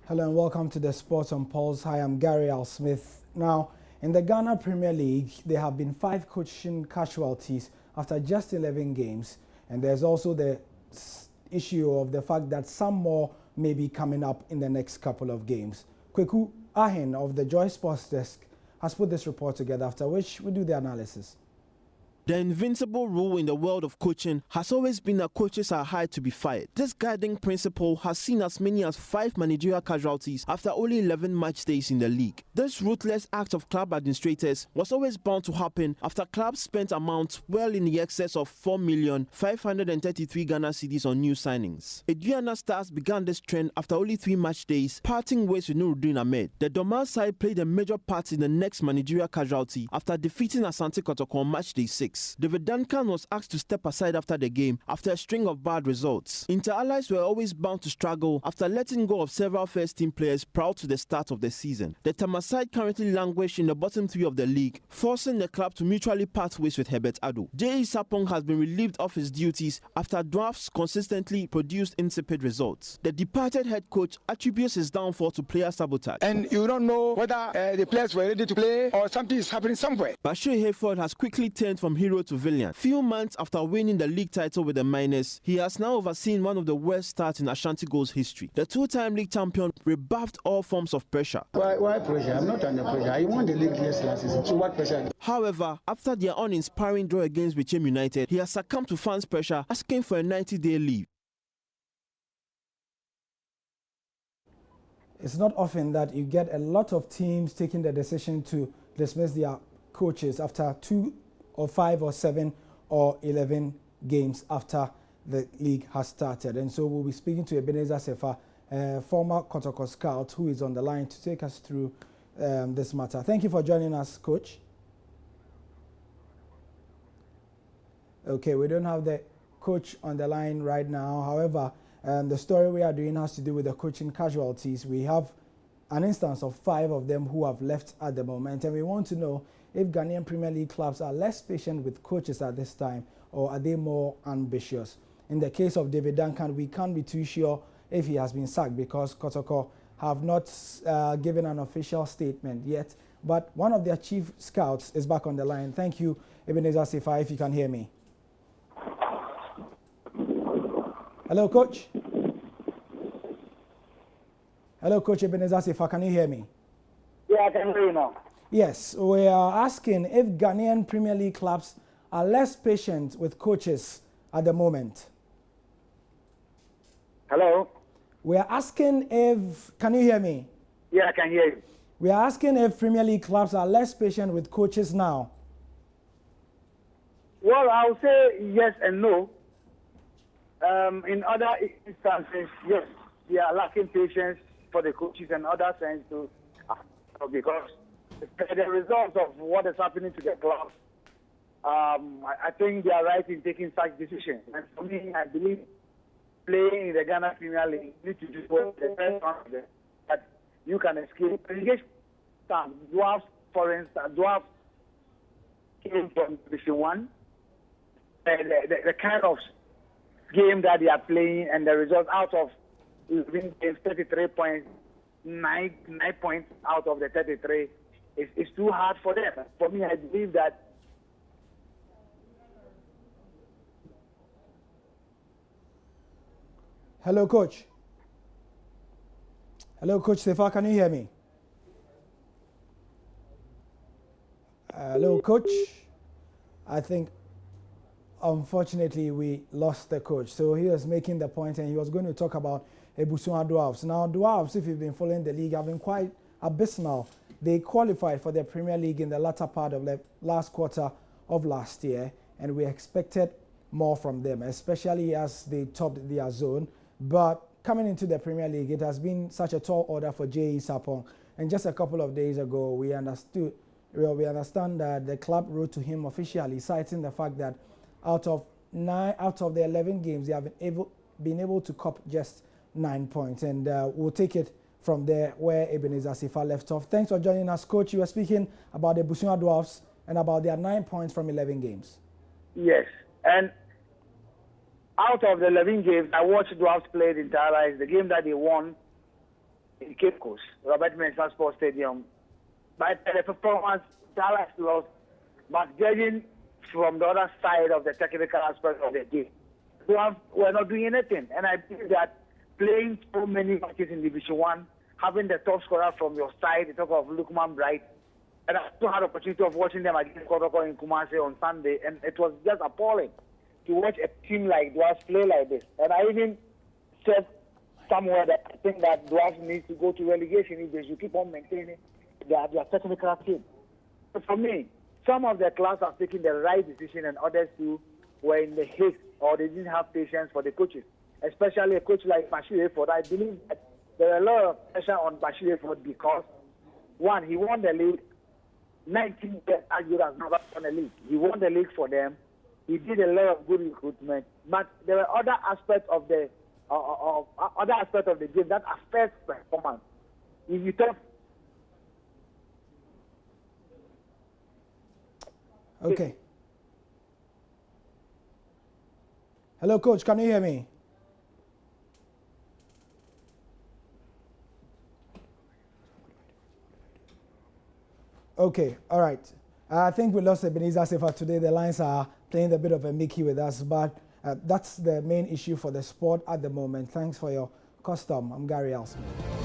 Hello and welcome to the Sports on Pulse. Hi, I'm Gary Al Smith. Now, in the Ghana Premier League, there have been 5 coaching casualties after just 11 games. And there's also the issue of the fact that some more may be coming up in the next couple of games. Kweku Ahen of the Joy Sports Desk has put this report together, after which we do the analysis. The invincible rule in the world of coaching has always been that coaches are hired to be fired. This guiding principle has seen as many as 5 managerial casualties after only 11 match days in the league. This ruthless act of club administrators was always bound to happen after clubs spent amounts well in the excess of 4,533 Ghana cedis on new signings. Aduana Stars began this trend after only 3 match days, parting ways with Nuruddin Ahmed. The Dorman side played a major part in the next managerial casualty after defeating Asante Kotoko on match day 6. David Duncan was asked to step aside after the game after a string of bad results. Inter-Allies were always bound to struggle after letting go of several first-team players prior to the start of the season. The Tama side currently languish in the bottom 3 of the league, forcing the club to mutually part ways with Herbert Adu. J.E. Sapong has been relieved of his duties after Dwarfs consistently produced insipid results. The departed head coach attributes his downfall to player sabotage. And you don't know whether the players were ready to play or something is happening somewhere. Bashir Hayford has quickly turned from hero to villain. Few months after winning the league title with the Miners, he has now overseen one of the worst starts in Ashanti Goals history. The 2-time league champion rebuffed all forms of pressure. Why pressure? I'm not under pressure. I won the league last season, so what pressure? However, after their uninspiring draw against Wichem United, he has succumbed to fans' pressure, asking for a 90-day leave. It's not often that you get a lot of teams taking the decision to dismiss their coaches after 2 or 5 or 7 or 11 games after the league has started. And so we'll be speaking to Ebenezer Sefa, former Kotoko scout, who is on the line to take us through this matter. Thank you for joining us, Coach. Okay, we don't have the coach on the line right now. However, the story we are doing has to do with the coaching casualties. We have an instance of 5 of them who have left at the moment, and we want to know if Ghanaian Premier League clubs are less patient with coaches at this time, or are they more ambitious? In the case of David Duncan, we can't be too sure if he has been sacked because Kotoko have not given an official statement yet. But one of their chief scouts is back on the line. Thank you, Ebenezer Sefa, if you can hear me. Hello, Coach. Hello, Coach Ebenezer Sefa, can you hear me? Yeah, I can hear you now. Yes, we are asking if Ghanaian Premier League clubs are less patient with coaches at the moment. Hello? We are asking if, can you hear me? Yeah, I can hear you. We are asking if Premier League clubs are less patient with coaches now. Well, I'll say yes and no. In other instances, yes, they are lacking patience for the coaches and other sense to, because the results of what is happening to the club, I think they are right in taking such decisions. And for me, I believe playing in the Ghana Premier League, you need to do what the best one that you can escape. Relegation, Dwarfs, for instance, Dwarfs came from Division 1. The kind of game that they are playing and the result out of 11 games, 33.9 points out of the 33 is too hard for them. For me, I believe that. Hello, Coach. Hello, Coach Sefa, can you hear me? Hello, Coach. I think, unfortunately, we lost the coach. So he was making the point and he was going to talk about Ebusua Dwarfs. Now, Dwarfs, if you've been following the league, have been quite abysmal. They qualified for the Premier League in the latter part of the last quarter of last year, and we expected more from them, especially as they topped their zone. But coming into the Premier League, it has been such a tall order for J.E. Sapong. And just a couple of days ago, we understand that the club wrote to him officially, citing the fact that out of the 11 games, they have been able to cop just 9 points. And we'll take it from there where Ebenezer Sefa left off. Thanks for joining us, Coach. You were speaking about the Busua Dwarfs and about their 9 points from 11 games. Yes, and out of the 11 games, I watched Dwarfs play the entire. The game that they won in Cape Coast, Robert Mensah Sports Stadium. But the performance, Dallas lost. But judging from the other side of the technical aspect of the game, we're not doing anything. And I believe that playing so many matches in Division 1, having the top scorer from your side, the top of Lukman Bright, and I also had the opportunity of watching them against Kotoko in Kumasi on Sunday, and it was just appalling to watch a team like Dwarfs play like this. And I even said somewhere that I think that Dwarfs needs to go to relegation if they should keep on maintaining their technical team. So for me, some of the clubs are taking the right decision and others too were in the haste or they didn't have patience for the coaches, especially a coach like Bashir Ford. I believe that there are a lot of pressure on Bashir Ford because, one, he won the league. 19 years Aguero has never won a league. He won the league for them. He did a lot of good recruitment, but there were other aspects of the game that affect performance. If you talk. Okay. Hello, Coach. Can you hear me? Okay, all right. I think we lost Ebenezer Sefa today. The lines are playing a bit of a Mickey with us, but that's the main issue for the sport at the moment. Thanks for your custom. I'm Gary Alsman.